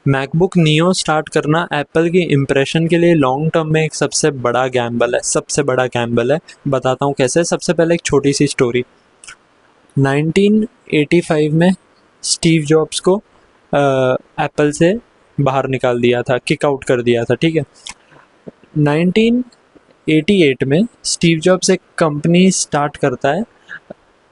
MacBook neo start करना Apple की impression के लिए लॉन्ग टर्म में एक सबसे बड़ा गैम्बल है, सबसे बड़ा गैम्बल है। बताता हूँ कैसे। सबसे पहले एक छोटी सी स्टोरी। 1985 में स्टीव जॉब्स को एप्पल से बाहर निकाल दिया था, किक आउट कर दिया था, ठीक है। 1988 में स्टीव जॉब्स एक कंपनी स्टार्ट करता है,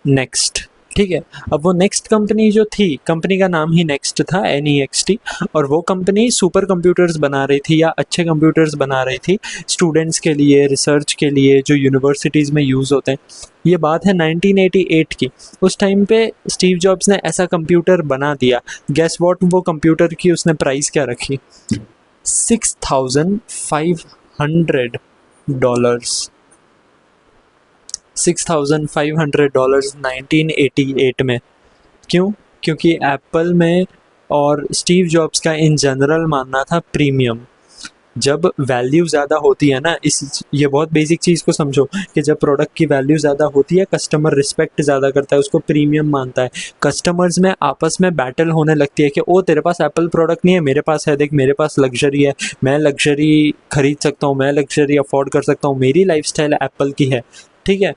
नेक्स्ट, ठीक है। अब वो नेक्स्ट कंपनी जो थी, कंपनी का नाम ही नेक्स्ट था, NEXT। और वो कंपनी सुपर कंप्यूटर्स बना रही थी या अच्छे कंप्यूटर्स बना रही थी स्टूडेंट्स के लिए, रिसर्च के लिए, जो यूनिवर्सिटीज़ में यूज़ होते हैं। ये बात है 1988 की। उस टाइम पे स्टीव जॉब्स ने ऐसा कंप्यूटर बना दिया। गेस वॉट, वो कंप्यूटर की उसने प्राइस क्या रखी? $6,500। $6,500 1988 में। क्यों? क्योंकि एप्पल में और स्टीव जॉब्स का इन जनरल मानना था प्रीमियम। जब वैल्यू ज़्यादा होती है ना, ये बहुत बेसिक चीज़ को समझो कि जब प्रोडक्ट की वैल्यू ज़्यादा होती है, कस्टमर रिस्पेक्ट ज़्यादा करता है, उसको प्रीमियम मानता है। कस्टमर्स में आपस में बैटल होने लगती है कि ओ तेरे पास एप्पल प्रोडक्ट नहीं है, मेरे पास है, देख मेरे पास लग्जरी है, मैं लग्जरी खरीद सकता हूँ, मैं लग्जरी अफोर्ड कर सकता हूँ, मेरी लाइफस्टाइल एप्पल की है, ठीक है।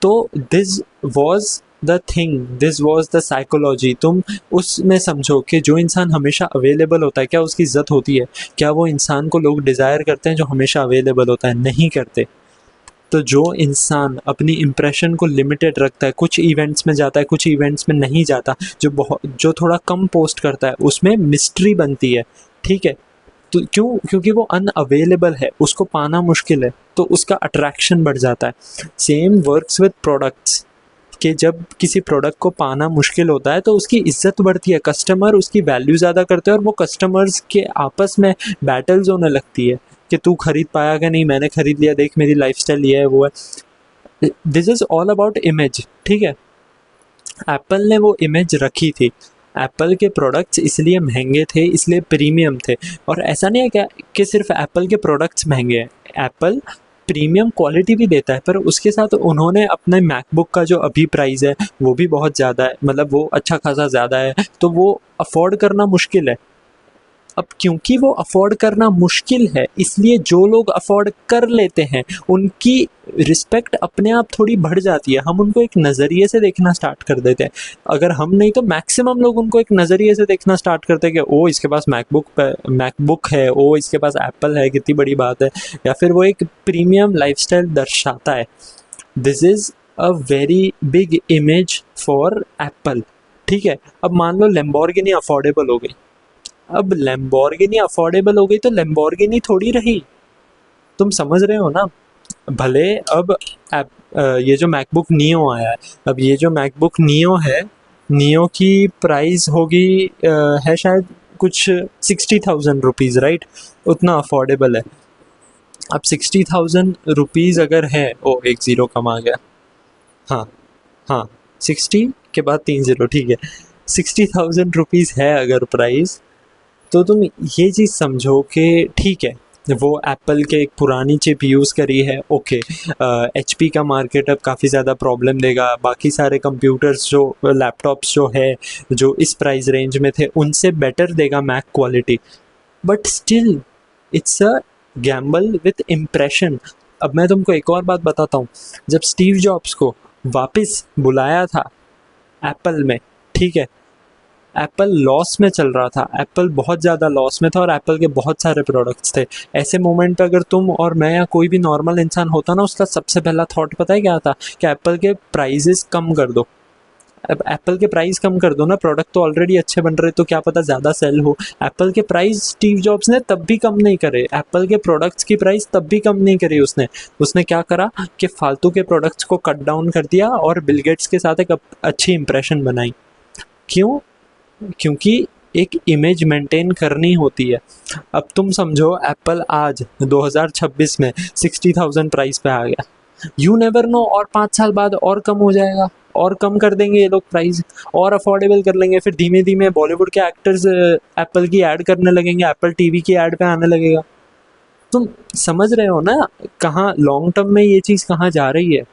तो this was the thing, this was the psychology. तुम उसमें समझो कि जो इंसान हमेशा अवेलेबल होता है, क्या उसकी इज्जत होती है? क्या वो इंसान को लोग डिज़ायर करते हैं जो हमेशा अवेलेबल होता है? नहीं करते। तो जो इंसान अपनी इम्प्रेशन को लिमिटेड रखता है, कुछ इवेंट्स में जाता है, कुछ इवेंट्स में नहीं जाता, जो थोड़ा कम पोस्ट करता है, उसमें मिस्ट्री बनती है, ठीक है। तो क्यों? क्योंकि वो अनअवेलेबल है, उसको पाना मुश्किल है, तो उसका अट्रैक्शन बढ़ जाता है। सेम वर्क्स विद प्रोडक्ट्स, कि जब किसी प्रोडक्ट को पाना मुश्किल होता है तो उसकी इज्जत बढ़ती है, कस्टमर उसकी वैल्यू ज़्यादा करते हैं और वो कस्टमर्स के आपस में बैटल्स होने लगती है कि तू खरीद पाया कि नहीं, मैंने खरीद लिया, देख मेरी लाइफस्टाइल ये है, वो है। This is all about image, ठीक है। एप्पल ने वो इमेज रखी थी। एप्पल के प्रोडक्ट्स इसलिए महंगे थे, इसलिए प्रीमियम थे। और ऐसा नहीं है क्या कि सिर्फ एप्पल के प्रोडक्ट्स महंगे हैं। एप्पल प्रीमियम क्वालिटी भी देता है, पर उसके साथ उन्होंने अपने मैकबुक का जो अभी प्राइस है वो भी बहुत ज़्यादा है, मतलब वो अच्छा खासा ज़्यादा है, तो वो अफोर्ड करना मुश्किल है। अब क्योंकि वो अफोर्ड करना मुश्किल है, इसलिए जो लोग अफोर्ड कर लेते हैं उनकी रिस्पेक्ट अपने आप थोड़ी बढ़ जाती है। हम उनको एक नज़रिए से देखना स्टार्ट कर देते हैं। अगर हम नहीं तो मैक्सिमम लोग उनको एक नज़रिए से देखना स्टार्ट करते हैं कि ओ इसके पास मैकबुक है, ओ इसके पास एप्पल है, कितनी बड़ी बात है। या फिर वो एक प्रीमियम लाइफस्टाइल दर्शाता है। This is a very big image for Apple, ठीक है। अब मान लो लैम्बोर्गिनी अफोर्डेबल हो गई। अब लैम्बोर्गिनी अफोर्डेबल हो गई तो लैम्बोर्गिनी थोड़ी रही। तुम समझ रहे हो ना? भले अब ये जो मैकबुक नियो आया है, अब ये जो मैकबुक नियो है, नियो की प्राइस होगी है शायद कुछ 60,000 रुपीज़, राइट? उतना अफोर्डेबल है। अब 60,000 रुपीज़ अगर है, ओ एक ज़ीरो कम आ गया, हाँ हाँ, 60 के बाद 3 ज़ीरो, ठीक है। 60,000 रुपीज़ है अगर प्राइस, तो तुम ये चीज़ समझो कि ठीक है, वो एप्पल के एक पुरानी चिप यूज़ करी है, ओके। HP का मार्केट अब काफ़ी ज़्यादा प्रॉब्लम देगा। बाकी सारे कंप्यूटर्स जो लैपटॉप्स जो है, जो इस प्राइस रेंज में थे, उनसे बेटर देगा मैक quality. But still it's a gamble with impression. अब मैं तुमको एक और बात बताता हूँ। जब स्टीव जॉब्स को वापस बुलाया था एप्पल में, ठीक है, एप्पल लॉस में चल रहा था, एप्पल बहुत ज़्यादा लॉस में था और एप्पल के बहुत सारे प्रोडक्ट्स थे। ऐसे मोमेंट पे अगर तुम और मैं या कोई भी नॉर्मल इंसान होता ना, उसका सबसे पहला थॉट पता है क्या था? कि एप्पल के प्राइजेस कम कर दो। अब एप्पल के प्राइस कम कर दो ना, प्रोडक्ट तो ऑलरेडी अच्छे बन रहे, तो क्या पता ज़्यादा सेल हो। एप्पल के प्राइस स्टीव जॉब्स ने तब भी कम नहीं करे, एप्पल के प्रोडक्ट्स की प्राइस तब भी कम नहीं करी उसने। उसने क्या करा कि फालतू के प्रोडक्ट्स को कट डाउन कर दिया और बिल गेट्स के साथ एक अच्छी इंप्रेशन बनाई। क्यों? क्योंकि एक इमेज मेंटेन करनी होती है। अब तुम समझो एप्पल आज 2026 में 60,000 प्राइस पे आ गया, यू नेवर नो, और 5 साल बाद और कम हो जाएगा, और कम कर देंगे ये लोग प्राइस, और अफोर्डेबल कर लेंगे। फिर धीमे धीमे बॉलीवुड के एक्टर्स एप्पल की ऐड करने लगेंगे, एप्पल टीवी की ऐड पे आने लगेगा। तुम समझ रहे हो ना कहाँ लॉन्ग टर्म में ये चीज़ कहाँ जा रही है?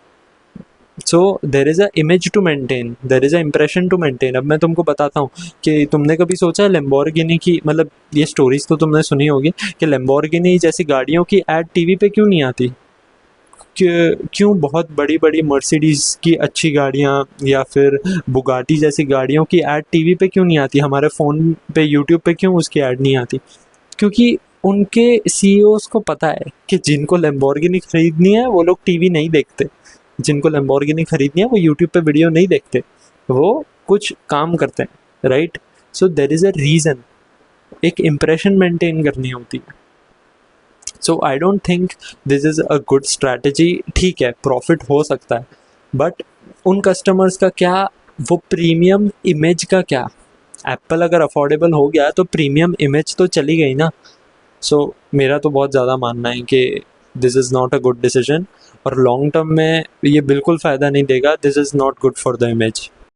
So there is a image to maintain, there is a impression to maintain. अब मैं तुमको बताता हूँ कि तुमने कभी सोचा है लैम्बोर्गिनी की, मतलब ये स्टोरीज तो तुमने सुनी होगी कि लैम्बोर्गिनी जैसी गाड़ियों की एड टीवी पे क्यों नहीं आती? क्यों बहुत बड़ी बड़ी मर्सिडीज की अच्छी गाड़ियाँ या फिर बुगाटी जैसी गाड़ियों की ऐड टीवी पे क्यों नहीं आती? हमारे फ़ोन पे यूट्यूब पे क्यों उसकी ऐड नहीं आती? क्योंकि उनके सीईओज को पता है कि जिनको लैम्बोर्गिनी खरीदनी है वो लोग टीवी नहीं देखते, जिनको लैम्बोर्गिनी खरीदनी है वो यूट्यूब पे वीडियो नहीं देखते, वो कुछ काम करते हैं, right? So there is a reason, एक इम्प्रेशन मेंटेन करनी होती है। So I don't think this is a good strategy. ठीक है, प्रॉफिट हो सकता है, बट उन कस्टमर्स का क्या, वो प्रीमियम इमेज का क्या? एप्पल अगर अफोर्डेबल हो गया तो प्रीमियम इमेज तो चली गई ना। सो मेरा तो बहुत ज़्यादा मानना है कि this is not a good decision, और लॉन्ग टर्म में ये बिल्कुल फ़ायदा नहीं देगा। This is not good for the image.